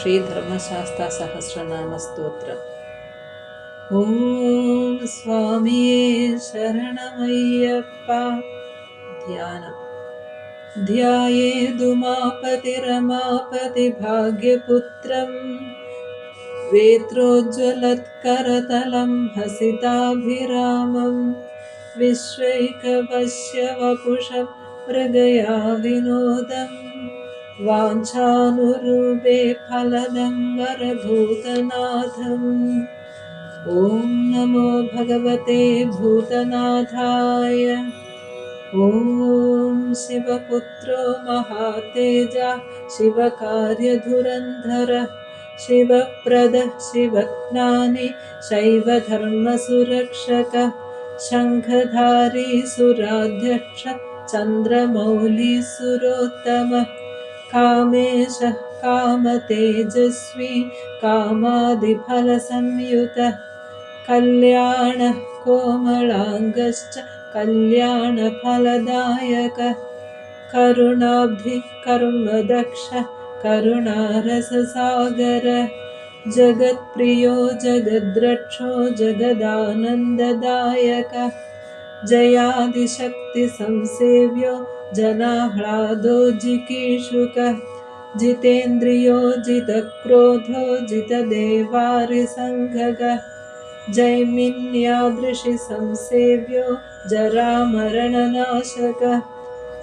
श्रीधर्मशास्त्रसहस्रनामस्तोत्रम्। ॐ स्वामिये शरणमय्यप्पा। ध्यानम्। ध्यायेदुमापतिरमापतिभाग्यपुत्रम् वेत्रोज्ज्वलत्करतलं हसिताभिरामम् विश्वैकवश्यवपुषं मृगया विनोदम् वाञ्छानुरूपे फलदं वरभूतनाथम्। ॐ नमो भगवते भूतनाथाय। ॐ शिवपुत्रो महातेजः शिवकार्यधुरन्धरः शिवप्रदः शिवज्ञानी शैवधर्मसुरक्षकः शङ्खधारी सुराध्यक्ष चन्द्रमौलीसुरोत्तमः कामेशः कामतेजस्वी कामादिफलसंयुतः कल्याणः कोमलाङ्गश्च कल्याणफलदायकः करुणाब्धिः कर्मदक्षः करुणारससागरः जगत्प्रियो जगद्रक्षो जगदानन्ददायकः जयादिशक्तिसंसेव्यो जनाह्लादो जिकीषुकः जितेन्द्रियो जितक्रोधो जितदेवारिसङ्घगः जैमिन्यादृशि संसेव्यो जरामरणनाशकः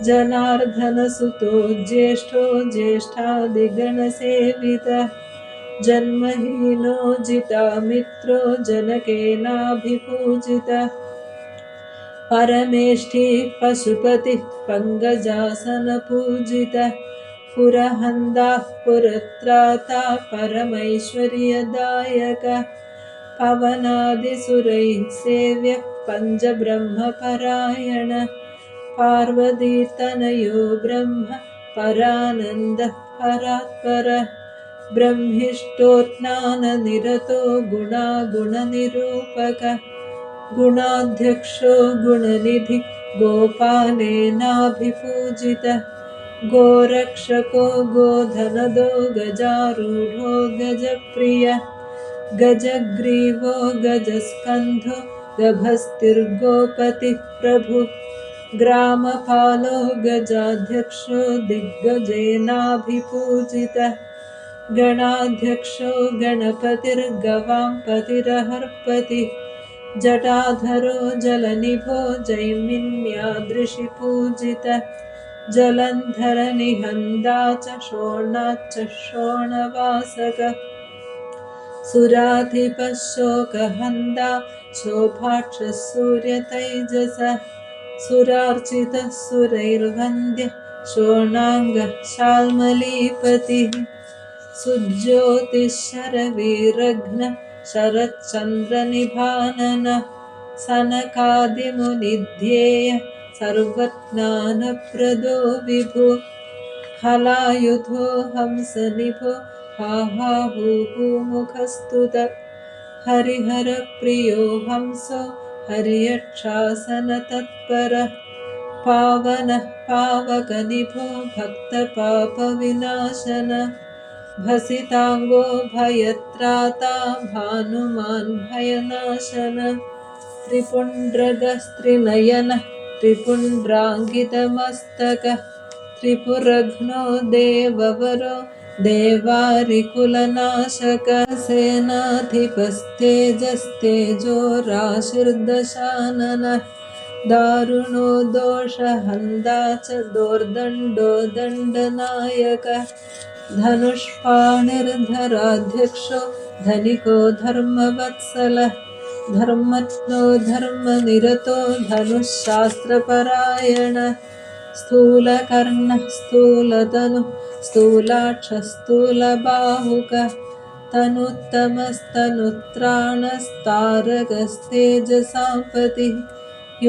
जनार्दनसुतो ज्येष्ठो ज्येष्ठादिगणसेवितः जन्महीनो जितामित्रो जनकेनाभिपूजितः परमेष्ठिः पशुपतिः पङ्कजासनपूजितः पुरहन्दाः पुरत्राता परमैश्वर्यदायकः पवनादिसुरैः सेव्यः पञ्चब्रह्मपरायणः पार्वतीतनयो ब्रह्म परानन्दः परात्परः ब्रह्मिष्ठोत्थाननिरतो गुणागुणनिरूपकः गुणाध्यक्षो गुणनिधिः गोपालेनाभिपूजितः गोरक्षको गोधनदो गजारूढो गजप्रियः गजग्रीवो गजस्कन्धो गभस्तिर्गोपतिः प्रभुः ग्रामपालो गजाध्यक्षो दिग्गजेनाभिपूजितः गणाध्यक्षो गणपतिर्गवांपतिरहर्पतिः जटाधरो जलनिभो जैमिन्यादृशि पूजितः जलन्धरनिहन्दा च शोणाच्च शोणवासकः सुराधिपः शोकहन्दा शोभाक्षः सूर्यतैजसः सुरार्चितः सुरैर्वन्द्यः शोणाङ्गः शाल्मलीपतिः सुज्योतिश्शरवीरघ्नः शरच्चन्द्रनिभाननः सनकादिमुनिध्येयः सर्वज्ञानप्रदो विभुः हलायुधो हंसनिभो हाहाहूमुखस्तुतः हरिहरप्रियो हंसो हर्यक्षासनतत्परः पावनः पावकनिभो भक्तपापविनाशनः भसिताङ्गो भयत्राता भानुमान् भयनाशनः त्रिपुण्ड्रगस्त्रिनयनः त्रिपुण्ड्राङ्कितमस्तकः त्रिपुरघ्नो देववरो देवारिकुलनाशकः सेनाधिपस्तेजस्तेजो राशिर्दशाननः दारुणो दोषहन्दा च दोर्दण्डो दण्डनायकः धनुष्पाणिर्धराध्यक्षो धनिको धर्मवत्सलः धर्मज्ञो धर्मनिरतो धनुःशास्त्रपरायणः स्थूलकर्णः स्थूलतनुः स्थूलाक्षः स्थूलबाहुकः तनुत्तमस्तनुत्राणस्तारकस्तेजसापतिः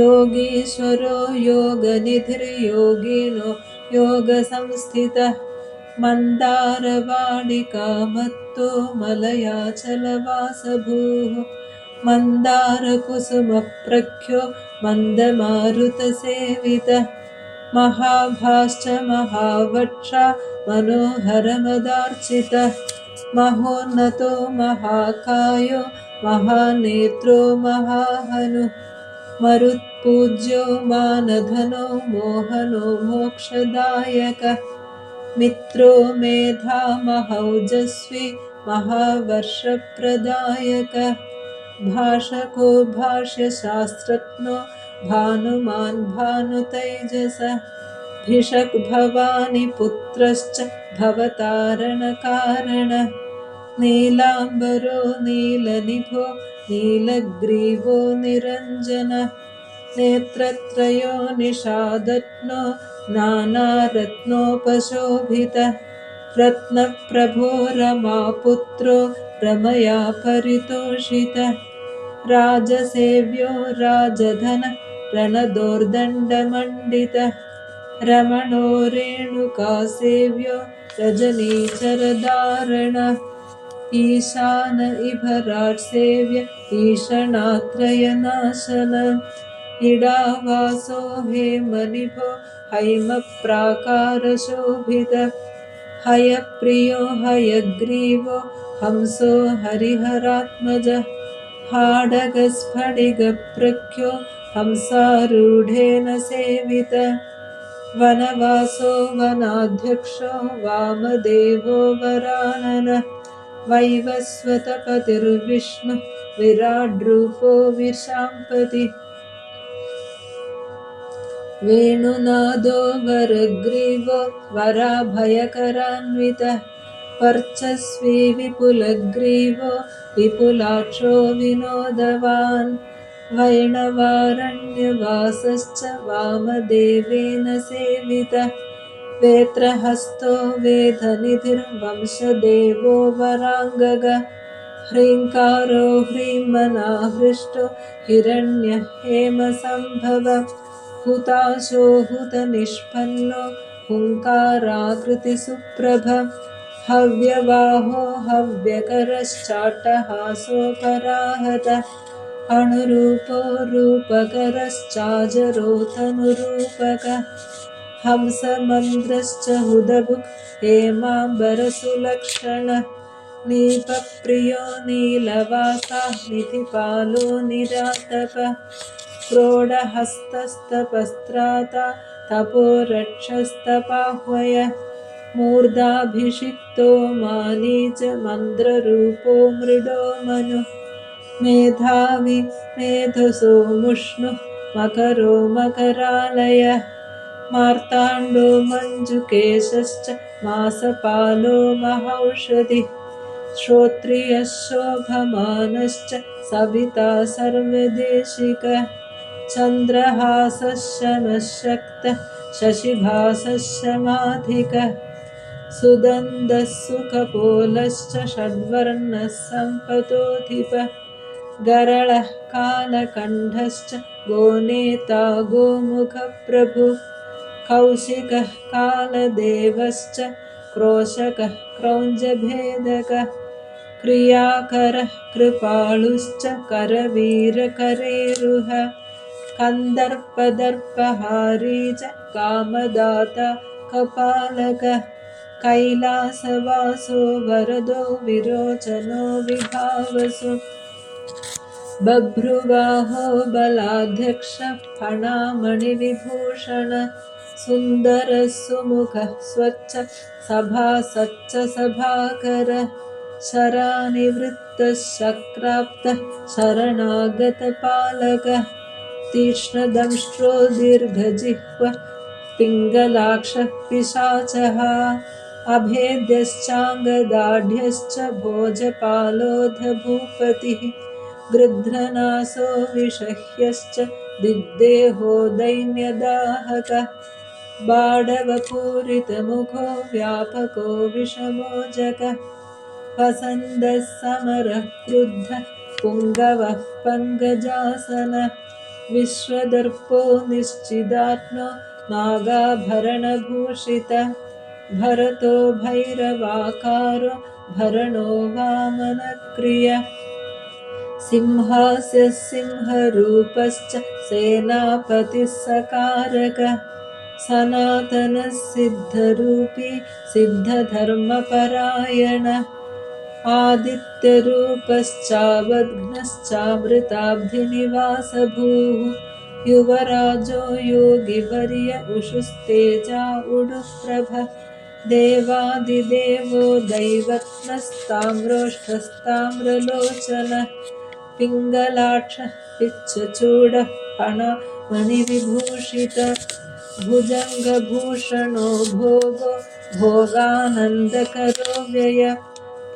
योगीश्वरो योगनिधिर्योगिनो योगसंस्थितः मन्दारवाडिकामत्तो मलयाचलवासभूः मन्दारकुसुमप्रख्यो मन्दमारुतसेवितः महाभाश्च महावक्षा मनोहरमदार्चितः महोन्नतो महाकायो महानेत्रो महाहनु मरुत्पूज्यो मानधनो मोहनो मोक्षदायकः मित्रो मेधा महौजस्वी महावर्षप्रदायकः भाषको भाष्यशास्त्रज्ञो भानुमान् भानुतैजसः भिषक् भवानि पुत्रश्च भवतारणकारणः नीलाम्बरो नीलनिभो नीलग्रीवो निरञ्जनः नेत्रत्रयो निषादत्नो नानारत्नोपशोभितः रत्नप्रभो रमापुत्रो रमया परितोषितः राजसेव्यो राजधन रणदोर्दण्डमण्डितः रमणो रेणुकासेव्यो रजनीचरधारणः ईशान इभराट् सेव्य ईशणात्रयनाशन इडावासो हेमनिभो हैमप्राकारशोभितः हयप्रियो हयग्रीवो हंसो हरिहरात्मजः हाडगस्फटिगप्रख्यो हंसारूढेन सेवितः वनवासो वनाध्यक्षो वामदेवो वराननः वैवस्वतपतिर्विष्णु विराड्रूपो विशाम्पति वेणुनादो वरग्रीवो वराभयकरान्वितः वर्चस्वी विपुलग्रीवो विपुलाक्षो विनोदवान् वैणवारण्यवासश्च वामदेवेन सेवितः वेत्रहस्तो वेदनिधिर्वंशदेवो वराङ्गगः ह्रीङ्कारो ह्रीमनाहृष्टो हिरण्यः हेमसम्भवः हुताशो हुतनिष्पन्नो हुङ्काराकृतिसुप्रभ हव्यवाहो हव्यकरश्चाट्टहासो पराहतः अणुरूपो रूपकरश्चाजरो तनुरूपकः हंसमन्द्रश्च हुदभुक् हेमाम्बरसुलक्षणः नीपप्रियो नीलवासा निधिपालो निरातपः क्रोडहस्तस्तपस्त्राता तपोरक्षस्तपाह्वयः मूर्धाभिषिक्तो मानी च मन्द्ररूपो मृडो मनुः मेधावी मेधसो मुष्णुः मकरो मकरालयः मार्ताण्डो मञ्जुकेशश्च मासपालो महौषधिः श्रोत्रियः शोभमानश्च सविता सर्वदेशिकः चन्द्रहासः शमशक्तः शशिभासः शमाधिकः सुदन्दः सुखपोलश्च षड्वर्णः सम्पतोऽधिपः गरलः कालकण्ठश्च गोनेता गोमुखप्रभुः कौशिकः कालदेवश्च क्रोशकः क्रौञ्जभेदकः क्रियाकरः कृपालुश्च करवीरकरेरुह कन्दर्पदर्पहारी च कामदाता कपालकः कैलासवासो वरदो विरोचनो विभावसु बभ्रुवाहो बलाध्यक्षः फणामणिविभूषण सुन्दरः सुमुखः स्वच्छ सभासच्च सभाकरः शरानिवृत्तः शक्राप्तः शरणागतपालकः तीक्ष्णदंष्ट्रो दीर्घजिह्वः पिङ्गलाक्षः पिशाचः अभेद्यश्चाङ्गदाढ्यश्च भोजपालोऽधभूपतिः गृध्रनासो विषह्यश्च दिग्देहो दैन्यदाहकः बाडवपूरितमुखो व्यापको विषमोजकः वसन्दः समरः क्रुद्धः पुङ्गवः पङ्कजासनः विश्वदर्पो निश्चिदात्मो नागाभरणभूषितः भरतो भैरवाकारो भरणो वामनक्रियः सिंहास्य सिंहरूपश्च सेनापतिः सकारकः सनातनः सिद्धरूपी सिद्धधर्मपरायणः आदित्यरूपश्चावघ्नश्चामृताब्धिनिवासभूः युवराजो योगिवर्य उषुस्तेजा उडुप्रभ देवादिदेवो दैवत्नस्ताम्रोष्ठस्ताम्रलोचनः पिङ्गलाक्षः पिच्छचूडः फणमणिविभूषितः भुजङ्गभूषणो भोगो भोगानन्दकरो व्यय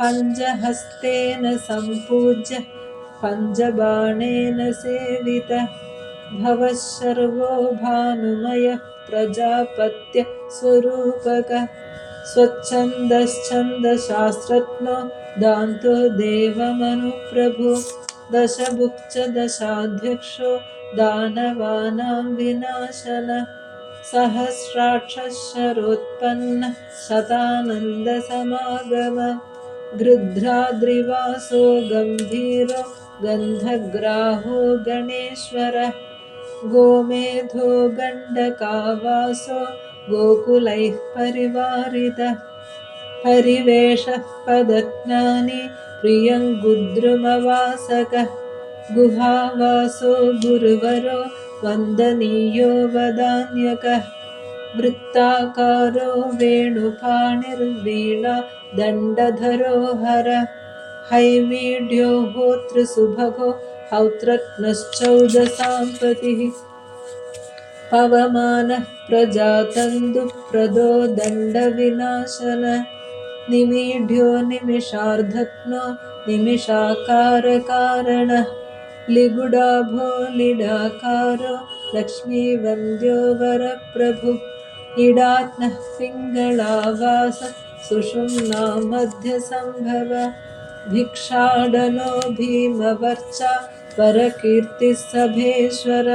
पञ्चहस्तेन सम्पूज्य पञ्चबाणेन सेवितः भवः शर्वो भानुमयः प्रजापत्य स्वरूपकः स्वच्छन्दश्छन्दशास्त्रज्ञो दान्तो देवमनुप्रभु दशभुक् दशाध्यक्षो दानवानां विनाशन सहस्राक्षरोत्पन्न शतानन्दसमागम गृध्राद्रिवासो गम्भीरो गन्धग्राहो गणेश्वरः गोमेधो गण्डकावासो गोकुलैः परिवारितः परिवेशः पदज्ञानी प्रियङ्गुद्रुमवासकः गुहावासो गुरुवरो वन्दनीयो वदान्यकः वृत्ताकारो वेणुपाणिर्वीणा दण्डधरो हर हैमीढ्यो होतृसुभगो हौत्रत्नश्चौदसाम्पतिः पवमानः प्रजातन्दुप्रदो दण्डविनाशन निमीढ्यो निमिषार्धत्नो निमिषाकारकारणः लिगुडाभो लीडाकारो लक्ष्मीवन्द्यो वरप्रभुः इडात्नः पिङ्गळावास सुषुम्ना मध्यसम्भव भिक्षाडनो भीमवर्चा वरकीर्तिः सभेश्वर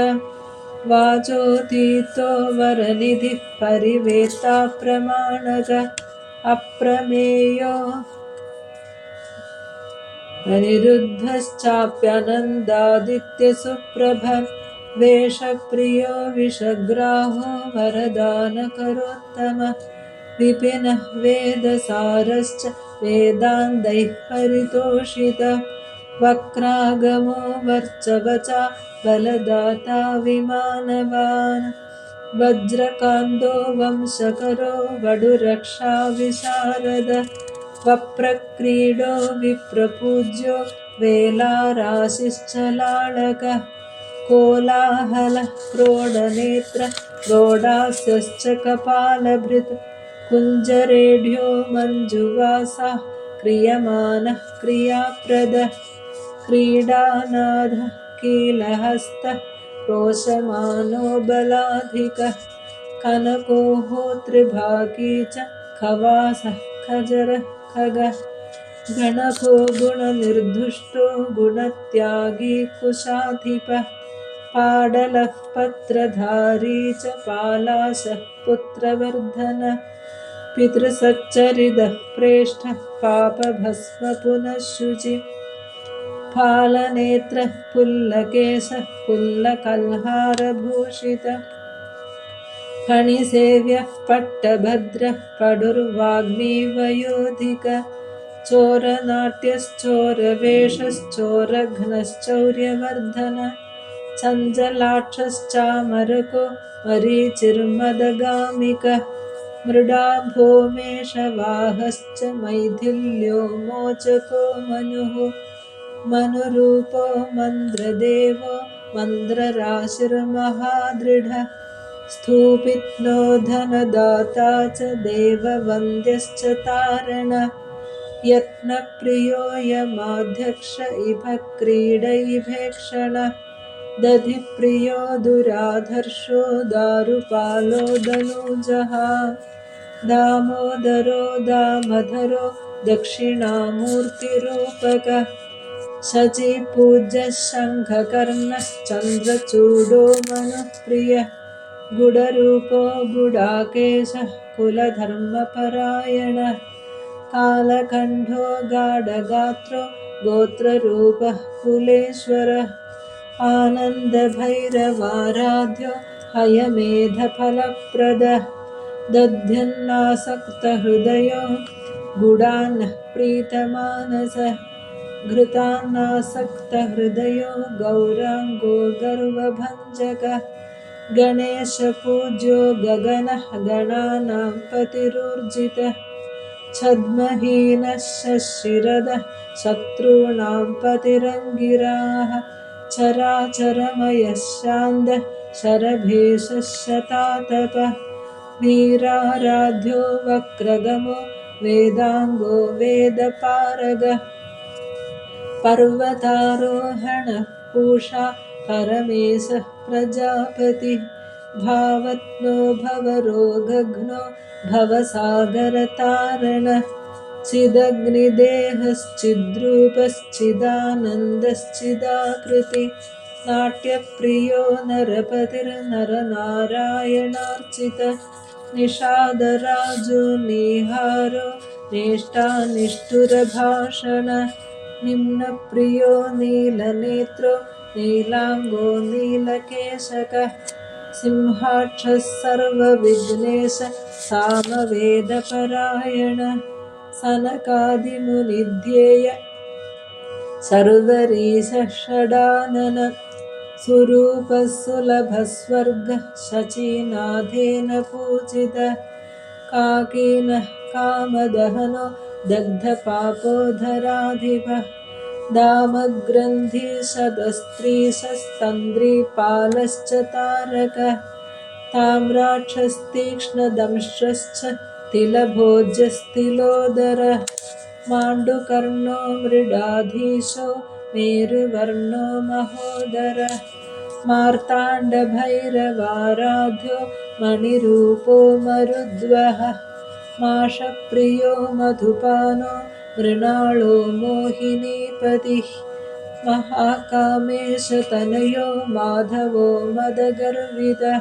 वाचोतीतो वरनिधिः परिवेत्ता प्रमाणक अप्रमेयो अनिरुद्धश्चाप्यनन्दादित्यसुप्रभ वेषप्रियो विषग्राहो वरदानकरोत्तम विपिनः वेदसारश्च वेदान्तैः परितोषितः वक्रागमो वर्चवचा बलदाता विमानवान् वज्रकान्दो वंशकरो वडुरक्षा विशारद वप्रक्रीडो विप्रपूज्यो वेलाराशिश्च लाळकः कोलाहलः क्रोडनेत्र क्रोडास्यश्च कपालभृत् कुञ्जरेढ्यो मञ्जुवासः क्रियमाणः क्रियाप्रदः क्रीडानाथः कीलहस्तः रोषमाणो बलाधिकः कनको होतृभागी च खवासः खजरः खगः गणको गुणनिर्धुष्टो गुणत्यागी कुशाधिपः पाडलः पत्रधारी च पालाशः पुत्रवर्धनः पितृसच्चरितः प्रेष्ठः पापभस्म पुनः शुचि फालनेत्रः पुल्लकेशः पुल्लकल्हारभूषितः फणिसेव्यः पट्टभद्रः पडुर्वाग्मीवयोधिकः चोरनाट्यश्चोरवेषश्चोरघ्नश्चौर्यवर्धनः चञ्चलाक्षश्चामरको मरीचिर्मदगामिकः मृडा भूमेशवाहश्च मैथिल्यो मोचको मनुः मनुरूपो मन्द्रदेवो मन्द्रराशिर्महादृढः स्थूपित्नो धनदाता च देववन्द्यश्च तारणः यत्नप्रियो यमाध्यक्ष इभ क्रीडैभेक्षणः दधिप्रियो दुराधर्षो दारुपालो दनूजः दामोदरो दामधरो दक्षिणामूर्तिरूपकः शचीपूज्यः शङ्खकर्णश्चन्द्रचूडो मनुप्रियः गुडरूपो गुडाकेशः कुलधर्मपरायणः कालकण्ठो गाढगात्रो गोत्ररूपः कुलेश्वरः आनन्दभैरवाराध्यो हयमेधफलप्रदः दध्यन्नासक्तहृदयो गुडान्नः प्रीतमानसः घृतान्नासक्तहृदयो गौराङ्गो गर्वभञ्जकः गणेशपूज्यो गगनः गणानां पतिरूर्जितः छद्महीनः शशिरदः शत्रूणां पतिरङ्गिराः चराचरमयः शान्तः शरभेषः शतातपः वीराराध्यो वक्रगमो वेदाङ्गो वेदपारगः पर्वतारोहणः पूषा परमेशः प्रजापतिः भावत्नो भवरोगघ्नो भवसागरतारणः चिदग्निदेहश्चिद्रूपश्चिदानन्दश्चिदाकृति नाट्यप्रियो नरपतिर्नरनारायणार्चितः निषादराजो निहारो नेष्टानिष्ठुरभाषण निम्नप्रियो नीलनेत्रो नीलाङ्गो नीलकेशकः सिंहाक्षः सर्वविघ्नेश सामवेदपरायण सनकादिमुनिध्येय सर्वरीशः षडानन सुरूपः सुलभस्वर्गः शचीनाथेन पूजितः काकीनः कामदहनो दग्धपापोधराधिपः दामग्रन्थिशतस्त्रीशस्तन्द्रीपालश्च तारकः ताम्राक्षस्तीक्ष्णदंष्ट्रश्च तिलभोज्यस्तिलोदरः माण्डुकर्णो मृडाधीशो मेरुवर्णो महोदरः मार्ताण्डभैरवाराध्यो मणिरूपो मरुद्वः माषप्रियो मधुपानो मृणालो मोहिनीपतिः महाकामेशतनयो माधवो मदगर्वितः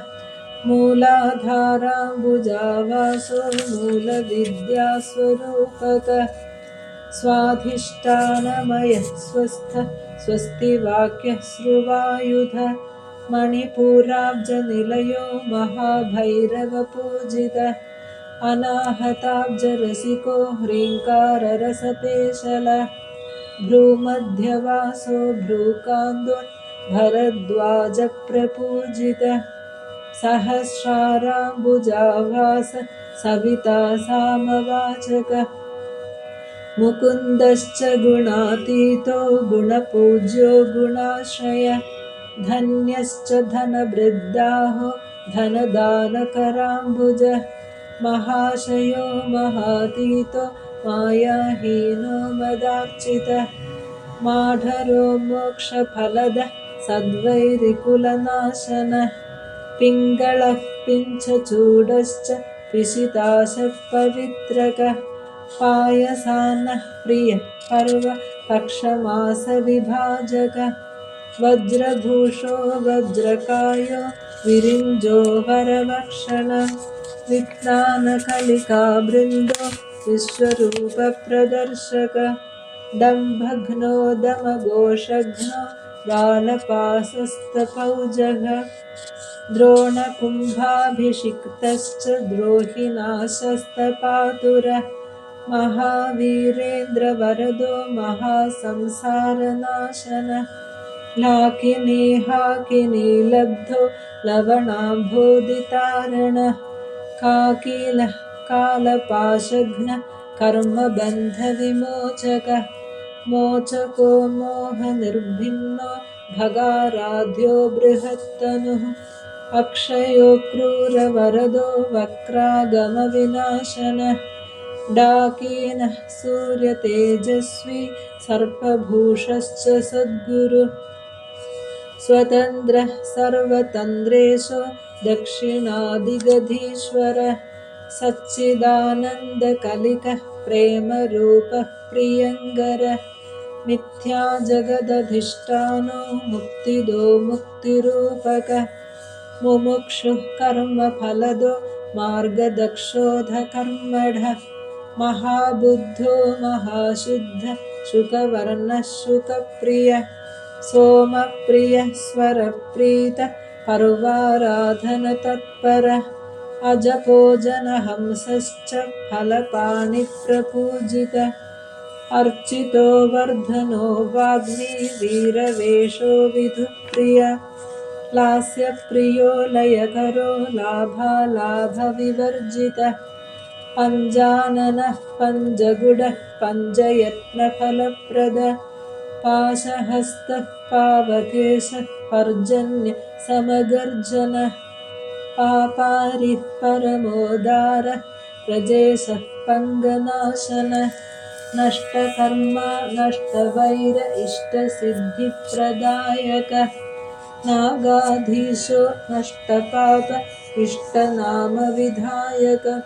मूलाधाराम्बुजावासो मूलविद्यास्वरूपकः स्वाधिष्ठानमयः स्वस्थः स्वस्तिवाक्यः श्रुवायुधः मणिपूराब्जनिलयो महाभैरवपूजितः अनाहताब्जरसिको ह्रीङ्काररसपेशलः भ्रूमध्यवासो भ्रूकान्दो भरद्वाजप्रपूजितः सहस्राराम्बुजाभास सविता सामवाचकः मुकुन्दश्च गुणातीतो गुणपूज्यो गुणाश्रयः धन्यश्च धनवृद्धाहो धनदानकराम्बुजः महाशयो महातीतो मायाहीनो मदार्चितः माढरो मोक्षफलदः सद्वैरिकुलनाशनः पिङ्गळः पिञ्चचूडश्च पिशिताशः पवित्रकः पायसान्नः प्रियः पर्वपक्षमासविभाजकः वज्रभूषो वज्रकायो विरिञ्जो वरलक्षणः विज्ञानकलिकाबृन्दो विश्वरूपप्रदर्शकः दम्भघ्नो दमघोषघ्नो बालपासस्तपौजः द्रोणकुम्भाभिषिक्तश्च द्रोहिणाशस्तपातुरः महावीरेन्द्रवरदो महासंसारनाशनः लाकिनी हाकिनी लब्धो लवणाम्भोदितारणः काकीलः कालपाशघ्नः कर्मबन्धविमोचकः मोचको मोहनिर्भिन्नो भगाराध्यो बृहत्तनुः अक्षयो क्रूरवरदो वक्रागमविनाशनः डाकीनः सूर्यतेजस्वी सर्पभूषश्च सद्गुरुः स्वतन्त्रः सर्वतन्त्रेषु दक्षिणादिगधीश्वरः सच्चिदानन्दकलिकः प्रेमरूपः प्रियङ्करः मिथ्या जगदधिष्ठानो मुक्तिदो मुक्तिरूपकः मुमुक्षुः कर्मफलदो मार्गदक्षोऽधकर्मढः महाबुद्धो महाशुद्धः शुकवर्णः शुकप्रियः सोमप्रियः स्वरप्रीतः पर्वाराधनतत्परः अजपोजनहंसश्च फलपाणिप्रपूजितः अर्चितो वर्धनो वाग्मी वीरवेषो विधुप्रियः लास्यप्रियो लयकरो लाभालाभविवर्जितः पञ्जाननः पञ्जगुडः पञ्जयत्नफलप्रदः पाशहस्तः पावकेशः पर्जन्यसमगर्जनः पापारिः परमोदारः प्रजेशः पङ्गनाशनः नष्टकर्मा नष्टवैर इष्टसिद्धिप्रदायकः नागाधीशो नष्टपाप इष्टनामविधायकः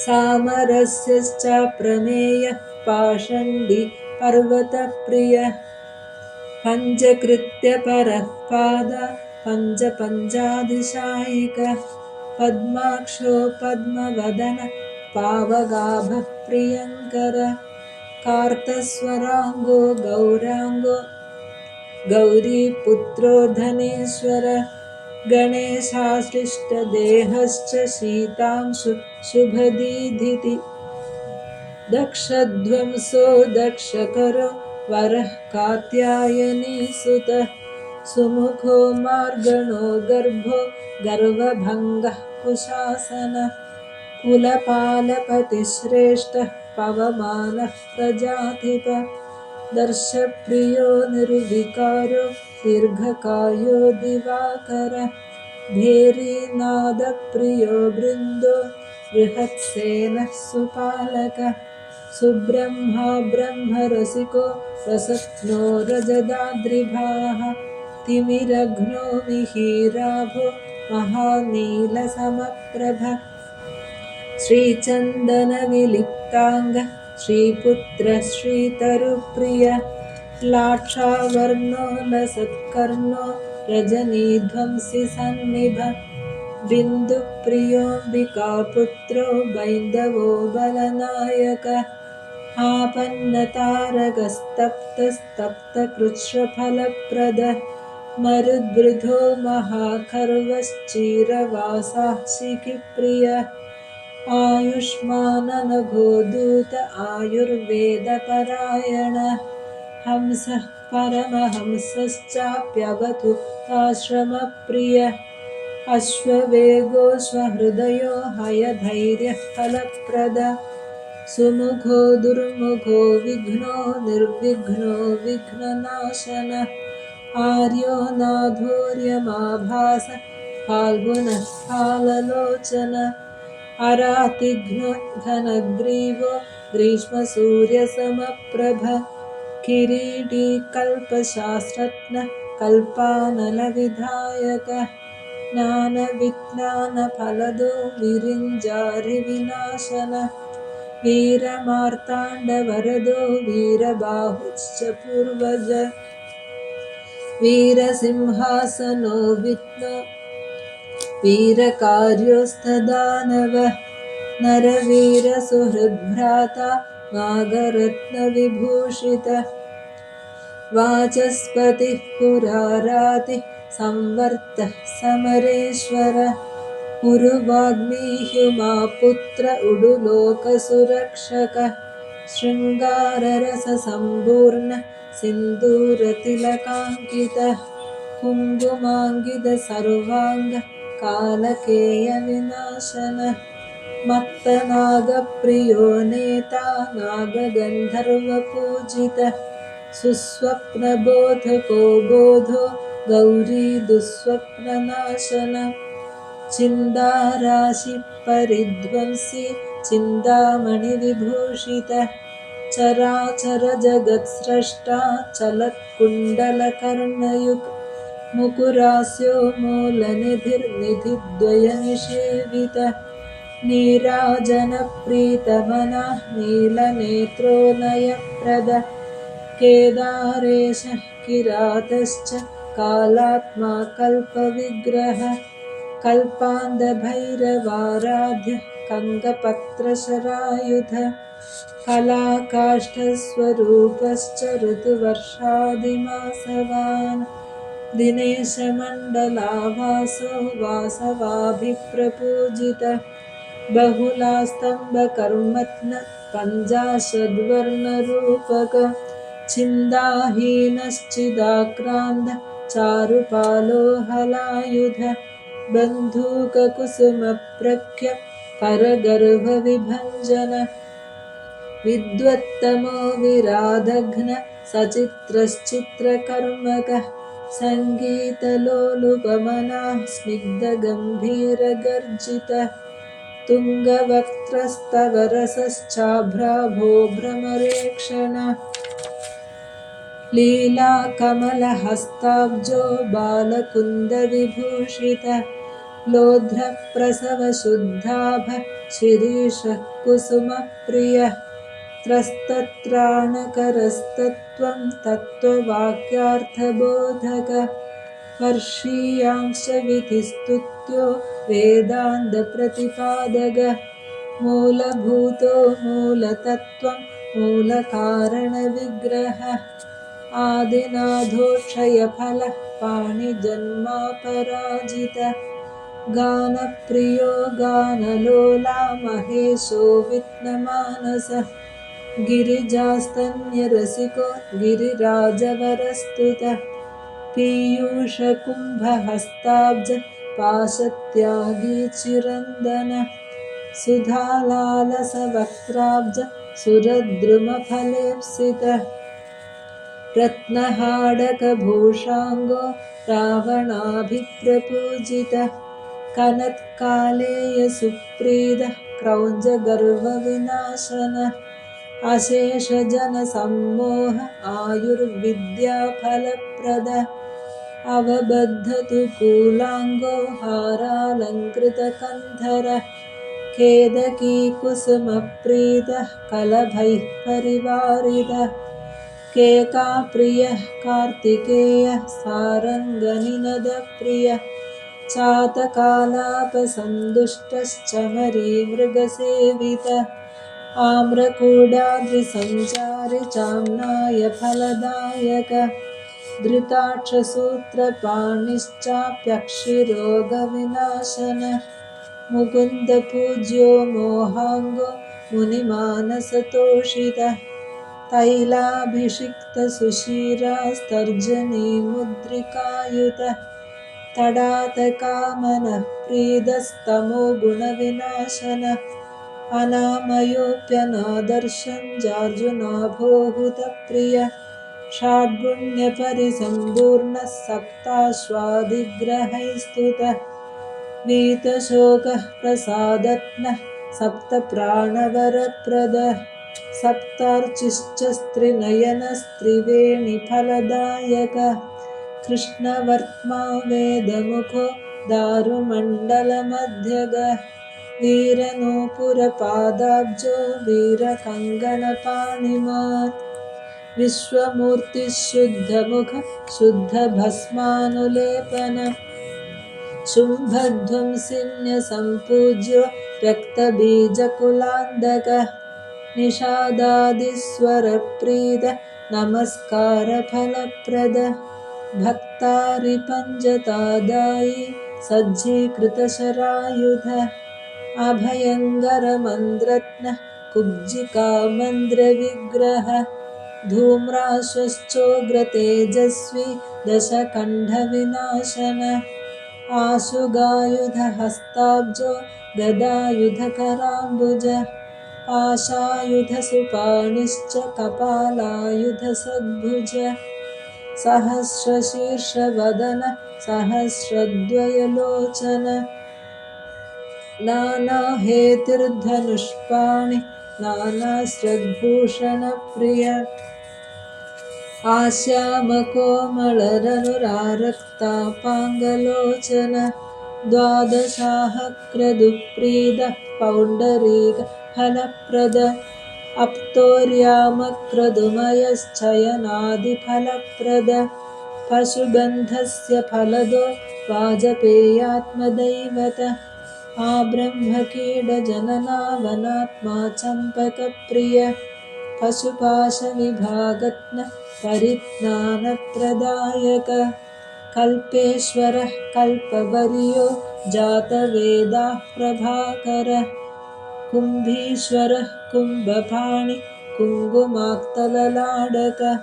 सामरस्यश्च प्रमेयः पाषण्डी पर्वतप्रियः पञ्चकृत्यपरः पादा पञ्चपञ्चाधिशायिकः पद्माक्षो पद्मवदन पावगाभः प्रियङ्करः कार्तस्वराङ्गो गौराङ्गो गौरीपुत्रो धनेश्वरः गणेशाश्लिष्टदेहश्च शीतांशु शुभदीधिति दक्षध्वंसो दक्षकरो वरः कात्यायनीसुतः सुमुखो मार्गणो गर्भो गर्वभङ्गः कुशासनः कुलपालपतिश्रेष्ठः पवमानः प्रजाधिपः दर्शप्रियो निर्विकारो दीर्घकायो दिवाकरः भेरीनादप्रियो बृन्दो बृहत्सेनः सुपालकः सुब्रह्मा ब्रह्मरसिको रसज्ञो रजदाद्रिभाः तिमिरघ्नो मिहिराभो महानीलसमप्रभः श्रीचन्दनविलिप्ताङ्गः श्रीपुत्रः श्रीतरुप्रियः लाक्षावर्णो लसत्कर्णो रजनीध्वंसि सन्निभः बिन्दुप्रियोऽम्बिकापुत्रो बैन्दवो बलनायकः आपन्नतारकस्तप्तस्तप्तकृच्छ्रफलप्रदः मरुद्वृधो महाखर्वश्चिरवासाः शिखिप्रियः आयुष्माननघो दूत आयुर्वेदपरायणः हंसः परमहंसश्चाप्यवधूताश्रमप्रियः अश्ववेगोऽश्वहृदयो हयधैर्यः फलप्रदः सुमुखो दुर्मुखो विघ्नो निर्विघ्नो विघ्ननाशनः आर्यो नाधोर्यमाभास फाल्गुनः फाललोचनः अरातिघ्नो घनग्रीवो ग्रीष्मसूर्यसमप्रभः किरीटी कल्पशास्त्रज्ञः कल्पानलविधायकः ज्ञानविज्ञानफलदो विरिञ्जारिविनाशनः वीरमार्ताण्डवरदो वीरबाहुश्च पूर्वजः वीरसिंहासनो विघ्नो वीरकार्योस्तदानवः नरवीरसुहृद्भ्राता नागरत्नविभूषितः वाचस्पतिः पुरारातिः संवर्तः समरेश्वरः उरुवाग्मीह्युमापुत्र उडुलोकसुरक्षकः शृङ्गाररससम्पूर्णः सिन्दूरतिलकाङ्कितः कुङ्कुमाङ्गितसर्वाङ्गः कालकेयविनाशनः मत्तनागप्रियो नेता नागगन्धर्वपूजितः सुस्वप्नबोधको बोधो गौरी दुःस्वप्ननाशनः चिन्ताराशिपरिध्वंसी चिन्तामणिविभूषितः चराचरजगत्स्रष्टा चलत्कुण्डलकर्णयुक् मुकुरास्यो मूलनिधिर्निधिद्वयनिषेवितः नीराजनप्रीतमनः नीलनेत्रो नयप्रदः केदारेशः किरातश्च कालात्मा कल्पविग्रहः कल्पान्धभैरवाराध्यः कङ्गपत्रशरायुधः कलाकाष्ठस्वरूपश्च ऋतुवर्षादिमासवान् दिनेशमण्डलावासो वासवाभिप्रपूजितः बहुलास्तम्भकर्मत्न पञ्चाशद्वर्णरूपक छिन्दाहीनश्चिदाक्रान्त चारुपालो हलायुध बन्धूककुसुमप्रख्य करगर्भविभञ्जन विद्वत्तमो विराधघ्न सचित्रश्चित्रकर्मकः सङ्गीतलोलुपमनः स्निग्धगम्भीरगर्जितः तुङ्गवक्त्रस्तवरसश्चाभ्राभो भ्रमरेक्षण लीलाकमलहस्ताब्जो बालकुन्दविभूषितः लोध्रप्रसवशुद्धाभ शिरीषः कुसुमप्रियः त्रस्तत्राणकरस्तत्त्वं तत्त्ववाक्यार्थबोधक वर्षीयांश्च विधिस्तुत्यो वेदान्तप्रतिपादक मूलभूतो मूलतत्त्वं मूलकारणविग्रहः आदिनाथोक्षयफलः पाणिजन्मापराजितः गानप्रियो गानलोला महेशो विघ्नमानसः गिरिजास्तन्यरसिको गिरिराजवरस्तुतः पीयूषकुम्भहस्ताब्ज पाशत्यागी चिरन्दनः सुधालालसवक्त्राब्ज सुरद्रुमफलेप्सितः रत्नहाडकभूषाङ्गो रावणाभिप्रपूजितः कनत्कालेयसुप्रीदः क्रौञ्चगर्वविनाशनः अशेषजनसम्मोह आयुर्विद्याफलप्रदः अवबद्धतु कूलाङ्गो हारालङ्कृतकन्धरः केदकीकुसुमप्रीतः कलभैः परिवारितः केकाप्रियः कार्तिकेयः सारङ्गनिनदप्रियः चातकालापसन्तुष्टश्चमरीमृगसेवितः आम्रकूडाद्रिसञ्चारि चाम्नाय फलदायकः धृताक्षसूत्रपाणिश्चाप्यक्षिरोगविनाशनः मुकुन्दपूज्यो मोहाङ्गो मुनिमानसतोषितः तैलाभिषिक्तसुशिरास्तर्जनीमुद्रिकायुतः तडातकामनः प्रीदस्तमो गुणविनाशनः अनामयोऽप्यनादर्शं जार्जुनाभोहुतप्रियः षड्गुण्यपरिसम्पूर्णः सप्ताश्वादिग्रहैस्तुतः वीतशोकः प्रसादत्नः सप्तप्राणवरप्रदः सप्तार्चिश्च स्त्रिनयनस्त्रिवेणिफलदायकः कृष्णवर्त्मा वेदमुखो दारुमण्डलमध्यगः वीरनूपुरपादाब्जो वीरकङ्गणपाणिमान् विश्वमूर्तिः शुद्धमुख शुद्धभस्मानुलेपन शुम्भध्वंसिन्यसम्पूज्यो रक्तबीजकुलान्दकः निषादादिस्वरप्रीद नमस्कारफलप्रदः भक्तारिपञ्जतादायी सज्जीकृतशरायुधः अभयङ्करमन्द्रत्नः कुब्जिकामन्द्रविग्रहः धूम्राशश्चोग्रतेजस्वी दशकण्ठविनाशनः आशुगायुधहस्ताब्जो गदायुधकराम्बुजः पाशायुधसुपाणिश्च कपालायुधसद्भुजः सहस्रशीर्षवदन सहस्रद्वयलोचन नानाहेतिर्धनुष्पाणि नानास्रग्भूषणप्रिय आश्यामकोमलरनुरारक्तापाङ्गलोचन द्वादशाहक्रदुप्रीदः पौण्डरीकफलप्रद अप्तोर्यामक्रदुमयश्चयनादिफलप्रद पशुबन्धस्य फलदो वाजपेयात्मदैवतः आब्रह्मकीडजननावनात्मा चम्पकप्रिय पशुपाशविभागत्न परिज्ञानप्रदायक कल्पेश्वरः कल्पवर्यो जातवेदाः प्रभाकरः कुम्भीश्वरः कुम्भपाणि कुङ्कुमाक्तललाडकः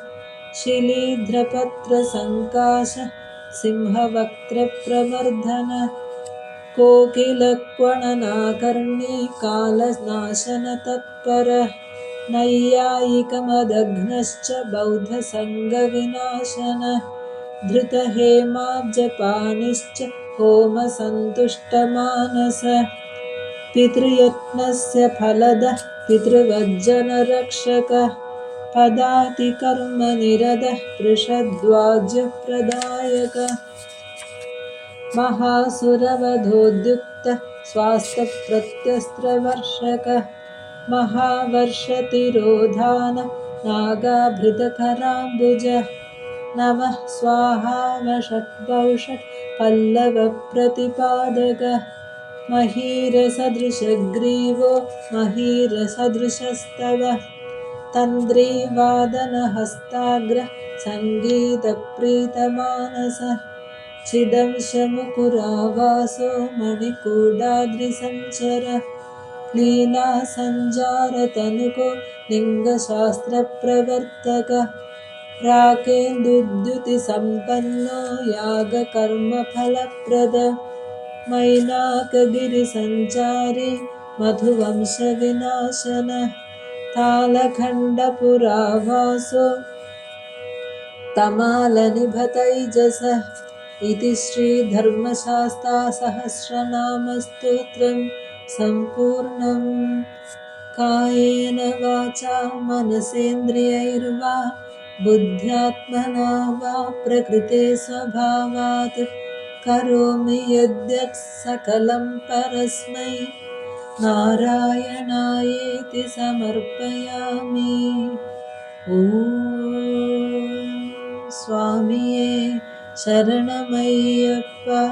शिलीध्रपत्रसङ्काशः सिंहवक्त्रप्रवर्धनः कोकिलक्वणनाकर्णी कालनाशनतत्परः नैयायिकमदघ्नश्च बौद्धसङ्गविनाशनः धृतहेमाब्जपाणिश्च होमसन्तुष्टमानसः पितृयत्नस्य फलदः पितृवज्जनरक्षकः पदातिकर्मनिरतः पृषद्वाज्यप्रदायकः महासुरवधोद्युक्तः स्वास्थप्रत्यस्त्रवर्षकः महावर्षतिरोधानः नागाभृतकराम्बुजः नमः स्वाहावषट् पल्लवप्रतिपादकः महीरसदृशग्रीवो महीरसदृशस्तवः तन्द्रीवादनहस्ताग्रः सङ्गीतप्रीतमानसः चिदंशमुकुरावासो मणिकूडाद्रिसञ्चरः लीलासञ्जारतनुको लिङ्गशास्त्रप्रवर्तकः प्राकेन्दुद्युतिसम्पन्नो यागकर्मफलप्रदः मैनाकगिरिसञ्चारी मधुवंशविनाशनः तालखण्डपुरावासो तमालनिभतैजसः इति श्रीधर्मशास्तासहस्रनामस्तोत्रं सम्पूर्णम्। कायेन वाचा मनसेन्द्रियैर्वा बुद्ध्यात्मना वा प्रकृते स्वभावात् करोमि यद्यत् सकलं परस्मै नारायणायेति समर्पयामि। ॐ स्वामिये शरणमय्यप्पा।